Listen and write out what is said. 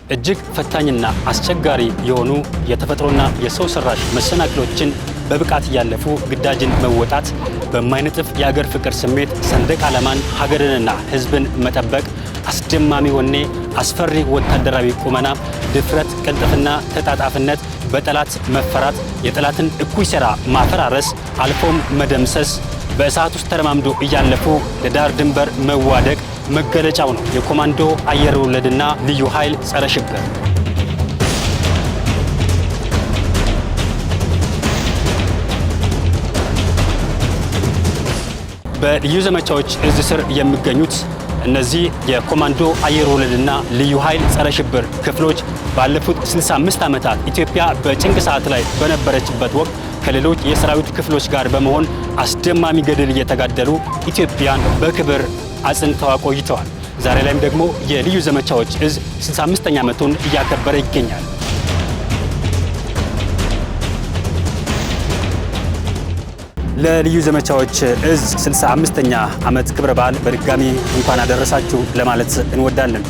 እጅግ ፈታኝና አስቸጋሪ የሆኑ የተፈጥሮና የሰው ሰራሽ መሰናክሎችን በብቃት ያለፉ ግዳጅን መወጣት በማይነጥፍ የሀገር ፍቅር ስሜት ሰንደቅ ዓላማን ሀገርንና ሕዝብን መጠበቅ አስደማሚ ወኔ አስፈሪ ወታደራዊ ቁመና ድፍረት ቅልጥፍና ተጣጣፍነት በጠላት መፈራት የጠላትን እኩይ ሥራ ማፈራረስ አልፎም መደምሰስ በእሳት ውስጥ ተረማምዶ እያለፉ ለዳር ድንበር መዋደቅ መገለጫው ነው የኮማንዶ አየር ወለድና ልዩ ኃይል ጸረ ሽብር። በልዩ ዘመቻዎች እዝ ስር የሚገኙት እነዚህ የኮማንዶ አየር ወለድና ልዩ ኃይል ጸረ ሽብር ክፍሎች ባለፉት 65 ዓመታት ኢትዮጵያ በጭንቅ ሰዓት ላይ በነበረችበት ወቅት ከሌሎች የሰራዊት ክፍሎች ጋር በመሆን አስደማሚ ገድል እየተጋደሉ ኢትዮጵያን በክብር አጽንተው ቆይተዋል። ዛሬ ላይም ደግሞ የልዩ ዘመቻዎች እዝ 65ኛ ዓመቱን እያከበረ ይገኛል። ለልዩ ዘመቻዎች እዝ 65ኛ ዓመት ክብረ በዓል በድጋሚ እንኳን አደረሳችሁ ለማለት እንወዳለን።